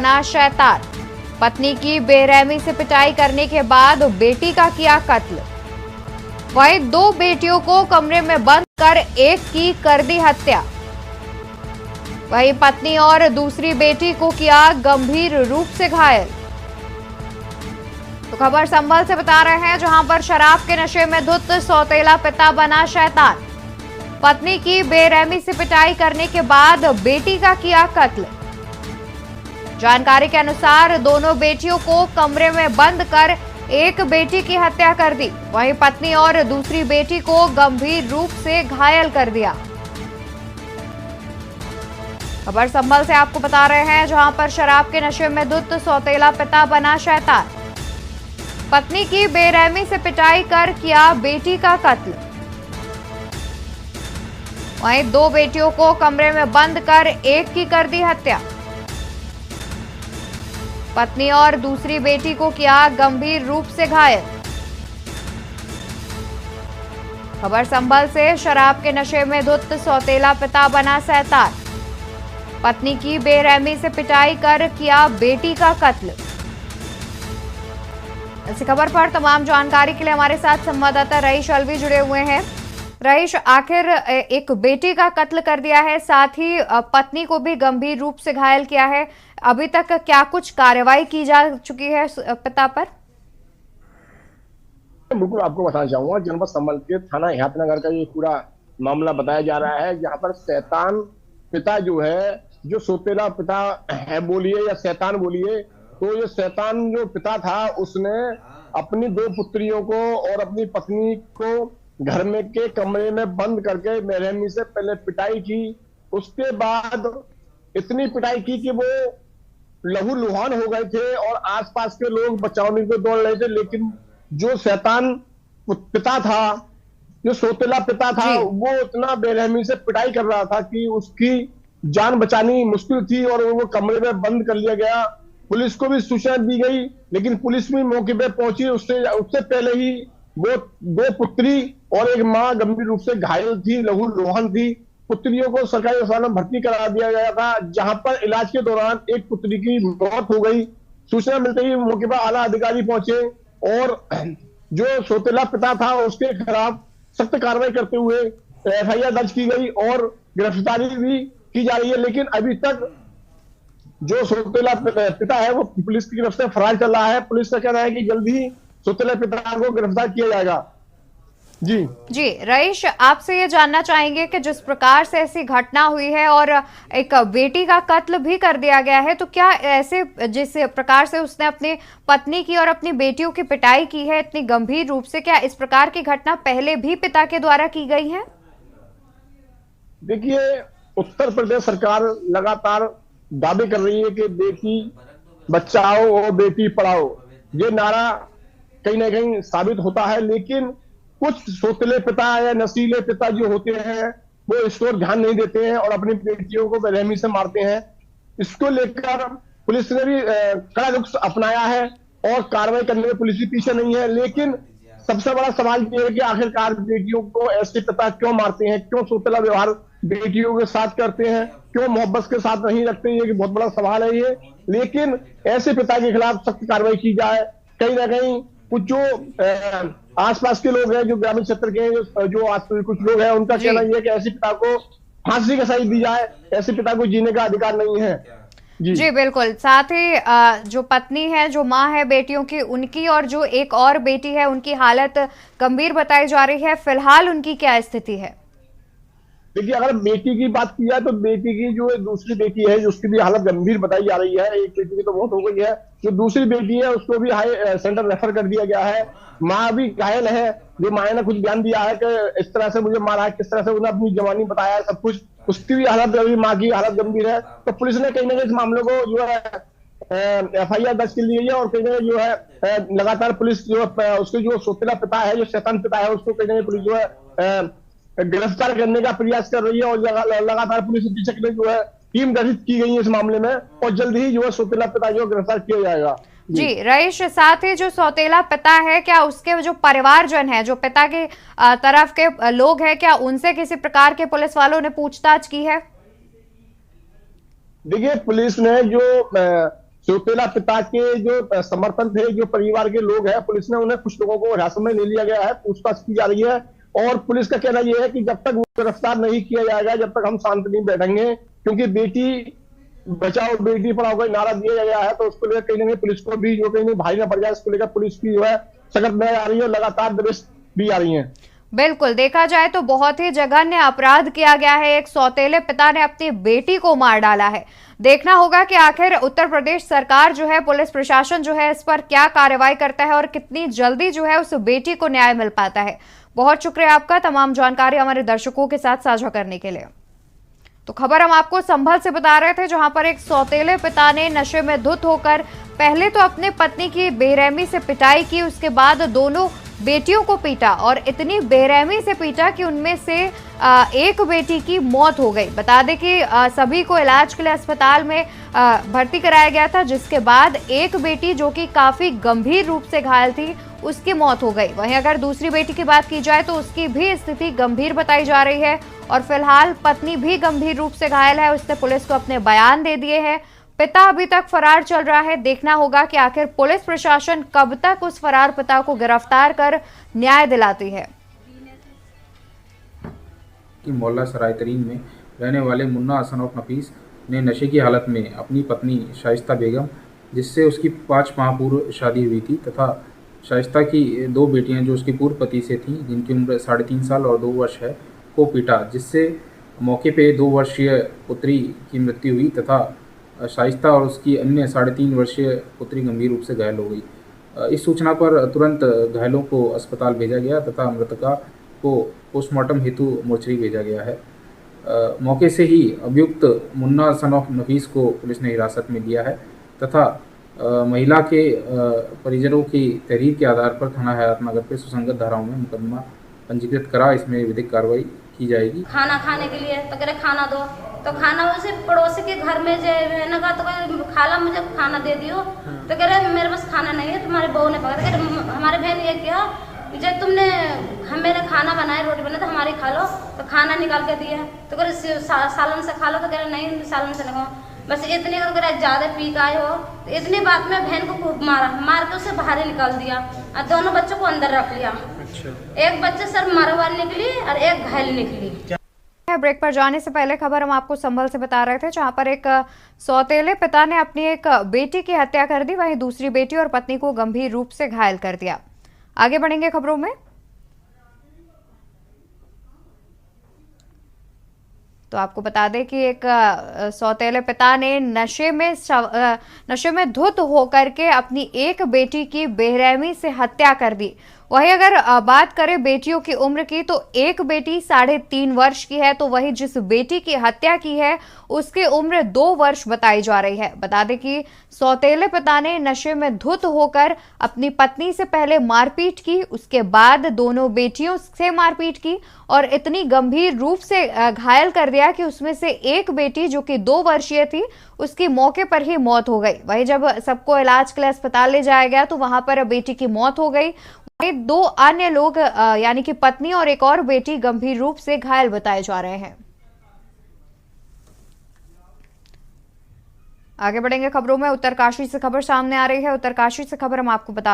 बना शैतान। पत्नी की बेरहमी से पिटाई करने के बाद बेटी का किया कत्ल। वहीं 2 बेटियों को कमरे में बंद कर एक की कर दी हत्या। वहीं पत्नी और दूसरी बेटी को किया गंभीर रूप से घायल। तो खबर संभल से बता रहे हैं, जहां पर शराब के नशे में धुत सौतेला पिता बना शैतान। पत्नी की बेरहमी से पिटाई करने के बाद बेटी का किया कत्ल। जानकारी के अनुसार दोनों बेटियों को कमरे में बंद कर एक बेटी की हत्या कर दी। वहीं पत्नी और दूसरी बेटी को गंभीर रूप से घायल कर दिया। खबर संभल से आपको बता रहे हैं, जहां पर शराब के नशे में धुत सौतेला पिता बना शैतान। पत्नी की बेरहमी से पिटाई कर किया बेटी का कत्ल। वहीं 2 बेटियों को कमरे में बंद कर एक की कर दी हत्या। पत्नी और दूसरी बेटी को किया गंभीर रूप से घायल। खबर संभल से, शराब के नशे में धुत सौतेला पिता बना शैतान। पत्नी की बेरहमी से पिटाई कर किया बेटी का कत्ल। इसी खबर पर तमाम जानकारी के लिए हमारे साथ संवाददाता रईश अलवी जुड़े हुए हैं। रईश, आखिर एक बेटी का कत्ल कर दिया है, साथ ही पत्नी को भी गंभीर रूप से घायल किया है। अभी तक क्या कुछ कार्रवाई की जा चुकी है पिता पर? बिल्कुल, आपको बताना चाहूंगा, जनपद संभल के थाना हियातनगर का ये पूरा मामला बताया जा रहा है, जहां पर शैतान पिता जो है, जो सौतेला पिता है बोलिए या शैतान बोलिए, तो ये शैतान जो पिता था उसने अपनी 2 पुत्रियों को और अपनी पत्नी को घर में के कमरे में बंद करके बेरहमी से पहले पिटाई की। उसके बाद इतनी पिटाई की कि वो लहूलुहान हो गए थे और आसपास के लोग बचाने को दौड़ रहे थे, लेकिन जो शैतान पिता था, जो सौतेला पिता था, वो इतना बेरहमी से पिटाई कर रहा था कि उसकी जान बचानी मुश्किल थी और वो कमरे में बंद कर लिया गया। पुलिस को भी सूचना दी गई, लेकिन पुलिस भी मौके पे पहुंची उससे पहले ही वो 2 पुत्री और एक मां गंभीर रूप से घायल थी, लहूलुहान थी। पुत्रियों को सरकारी अस्पताल में भर्ती करा दिया गया था, जहां पर इलाज के दौरान एक पुत्री की मौत हो गई। सूचना मिलते ही मौके पर आला अधिकारी पहुंचे और जो सौतेला पिता था उसके खिलाफ सख्त कार्रवाई करते हुए एफआईआर दर्ज की गई और गिरफ्तारी भी की जा रही है। लेकिन अभी तक जो सौतेला पिता है वो पुलिस की गिरफ्त से फरार चल रहा है। पुलिस का कहना है कि जल्द ही सौतेला पिता को गिरफ्तार किया जाएगा। जी रईश, आपसे ये जानना चाहेंगे कि जिस प्रकार से ऐसी घटना हुई है और एक बेटी का कत्ल भी कर दिया गया है, तो क्या ऐसे जिस प्रकार से उसने अपनी पत्नी की और अपनी बेटियों की पिटाई की है इतनी गंभीर रूप से, क्या इस प्रकार की घटना पहले भी पिता के द्वारा की गई है? देखिए, उत्तर प्रदेश सरकार लगातार दावे कर रही है कि बेटी बचाओ और बेटी पढ़ाओ। ये नारा कहीं ना कहीं साबित होता है, लेकिन कुछ सौतेले पिता या नशीले पिता जो होते हैं वो इस ओर ध्यान नहीं देते हैं और अपनी बेटियों को बेरहमी से मारते हैं। इसको लेकर पुलिस ने भी कड़ा रुख अपनाया है और कार्रवाई करने में पुलिस भी पीछे नहीं है। लेकिन सबसे बड़ा सवाल ये है कि आखिरकार बेटियों को ऐसे पिता क्यों मारते हैं, क्यों सौतेला व्यवहार बेटियों के साथ करते हैं, क्यों मोहब्बत के साथ नहीं रखते हैं, ये बहुत बड़ा सवाल है ये। लेकिन ऐसे पिता के खिलाफ सख्त कार्रवाई की जाए। कहीं ना कहीं कुछ जो आसपास के लोग हैं, जो ग्रामीण क्षेत्र के जो आसपास कुछ लोग हैं, उनका कहना यह है कि ऐसे पिता को फांसी की सजा दी जाए, ऐसे पिता को जीने का अधिकार नहीं है। जी बिल्कुल। साथ ही जो पत्नी है, जो मां है बेटियों की, उनकी और जो एक और बेटी है उनकी हालत गंभीर बताई जा रही है। फिलहाल उनकी क्या स्थिति है? देखिए, अगर बेटी की बात की जाए तो बेटी की जो दूसरी बेटी है उसकी भी हालत गंभीर बताई जा रही है। एक बेटी की तो बहुत हो गई है, जो दूसरी बेटी है उसको भी हाई सेंटर रेफर कर दिया गया है। माँ भी घायल है, जो माँ ने खुद बयान दिया है कि इस तरह से मुझे मारा है, किस तरह से उन्हें अपनी जवानी बताया है, सब कुछ। उसकी भी हालत गंभीर, माँ की हालत गंभीर है। तो पुलिस ने कहीं ना कहीं इस मामले को जो है एफआईआर दर्ज कर ली है और कहीं ना जो है लगातार पुलिस जो उसके जो सौतेला पिता है, जो शैतान पिता है, उसको कहीं ना कहीं पुलिस जो है गिरफ्तार करने का प्रयास कर रही है और लगातार पुलिस पीछे के लिए जो है टीम गठित की गई है इस मामले में और जल्द ही जो है सौतेला पिता जो गिरफ्तार किया जाएगा। जी रईश, साथ ही जो सौतेला पिता है, क्या उसके जो परिवारजन है, जो पिता के तरफ के लोग हैं, क्या उनसे किसी प्रकार के पुलिस वालों ने पूछताछ की है? देखिए, पुलिस ने जो सौतेला पिता के जो समर्थन थे, जो परिवार के लोग हैं, पुलिस ने उन्हें कुछ लोगों को हिरासत में ले लिया गया है, पूछताछ की जा रही है। और पुलिस का कहना यह है कि जब तक वो गिरफ्तार नहीं किया जाएगा, जब तक हम शांत नहीं बैठेंगे, क्योंकि बेटी बचाओ बेटी पढ़ाओ का नारा दिया गया है, तो उसको लेकर कहीं ना कहीं पुलिस को भी जो कहीं नहीं भारी ना पड़ जाए, इसको लेकर पुलिस की जो है सख्त नजर आ रही है, लगातार दबिश भी आ रही है। बिल्कुल, देखा जाए तो बहुत ही जघन्य अपराध किया गया है। एक सौतेले पिता ने अपनी बेटी को मार डाला है। देखना होगा कि आखिर उत्तर प्रदेश सरकार जो है, पुलिस प्रशासन जो है, इस पर क्या कार्रवाई करता है और कितनी जल्दी जो है उस बेटी को न्याय मिल पाता है। बहुत शुक्रिया आपका तमाम जानकारी हमारे दर्शकों के साथ साझा करने के लिए। तो खबर हम आपको संभल से बता रहे थे, जहां पर एक सौतेले पिता ने नशे में धुत होकर पहले तो अपने पत्नी की बेरहमी से पिटाई की, उसके बाद दोनों बेटियों को पीटा और इतनी बेरहमी से पीटा कि उनमें से एक बेटी की मौत हो गई। बता दें कि सभी को इलाज के लिए अस्पताल में भर्ती कराया गया था, जिसके बाद एक बेटी जो कि काफी गंभीर रूप से घायल थी, उसकी मौत हो गई। वहीं अगर दूसरी बेटी की बात की जाए तो उसकी भी स्थिति गंभीर बताई जा रही है और फिलहाल पत्नी भी गंभीर रूप से घायल है। उसने पुलिस को अपने बयान दे दिए हैं। पिता अभी तक फरार चल रहा है। देखना होगा कि आखिर पुलिस प्रशासन कब तक उस फरार पिता को गिरफ्तार कर न्याय दिलाती है। कि मोहल्ला सरायतरीन में रहने वाले मुन्ना हसन ऑफ नफीस ने नशे की हालत में अपनी पत्नी शाइस्ता बेगम, जिससे उसकी 5 माह पूर्व शादी हुई थी, तथा शाइस्ता की 2 बेटियां जो उसकी पूर्व पति से थीं, जिनकी उम्र 3.5 साल और 2 वर्ष है, को पीटा, जिससे मौके पे 2 वर्षीय पुत्री की मृत्यु हुई तथा शाइस्ता और उसकी अन्य 3.5 वर्षीय पुत्री गंभीर रूप से घायल हो गई। इस सूचना पर तुरंत घायलों को अस्पताल भेजा गया तथा मृतका को पोस्टमार्टम हेतु मोर्चरी भेजा गया है। मौके से ही अभियुक्त मुन्ना हसन ऑफ नफीस को पुलिस ने हिरासत में लिया है तथा महिला के परिजनों की तहरीर के आधार पर थाना हयातनगर पे सुसंगत धाराओं में मुकदमा पंजीकृत करा। इसमें विधिक कार्रवाई की जाएगी। खाना खाने के लिए तो कह खाना दो, तो खाना उसे पड़ोसी के घर में जो है ना, कहा तो खाला मुझे खाना दे दियो, तो कह रहे मेरे पास खाना नहीं है, तुम्हारे बहू ने पकड़ा। कह रहे हमारे बहन ये किया, जब तुमने मेरे खाना बनाए, रोटी बनाए, तो हमारी खा लो, तो खाना निकाल के दिया, तो कह रहे सालन से खा लो, तो कह रहे नहीं सालन से नहीं, बस इतनी कह रहे ज़्यादा पी का हो, तो इतनी बात में बहन को खूब मार के उसे बाहर निकाल दिया और दोनों बच्चों को अंदर रख लिया। अच्छा। एक बच्चे सर मरवा निकली और एक घायल निकली। ब्रेक पर जाने से पहले खबर हम आपको संभल से बता रहे थे, जहां पर एक सौतेले पिता ने अपनी एक बेटी की हत्या कर दी, वहीं दूसरी बेटी और पत्नी को गंभीर रूप से घायल कर दिया। आगे बढ़ेंगे खबरों में। तो आपको बता दें कि एक सौतेले पिता ने नशे में धुत होकर के अपनी एक बेटी की बेरहमी से हत्या कर दी। वहीं अगर बात करें बेटियों की उम्र की, तो एक बेटी 3.5 वर्ष की है, तो वहीं जिस बेटी की हत्या की है उसकी उम्र 2 वर्ष बताई जा रही है। बता दें कि सौतेले पिता ने नशे में धुत होकर अपनी पत्नी से पहले मारपीट की, उसके बाद दोनों बेटियों से मारपीट की और इतनी गंभीर रूप से घायल कर दिया कि उसमें से एक बेटी जो कि 2 वर्षीय थी, उसकी मौके पर ही मौत हो गई। वहीं जब सबको इलाज के लिए अस्पताल ले जाया गया तो वहां पर बेटी की मौत हो गई। 2 अन्य लोग यानी कि पत्नी और एक और बेटी गंभीर रूप से घायल बताए जा रहे हैं। आगे बढ़ेंगे खबरों में। उत्तरकाशी से खबर सामने आ रही है। उत्तरकाशी से खबर हम आपको बता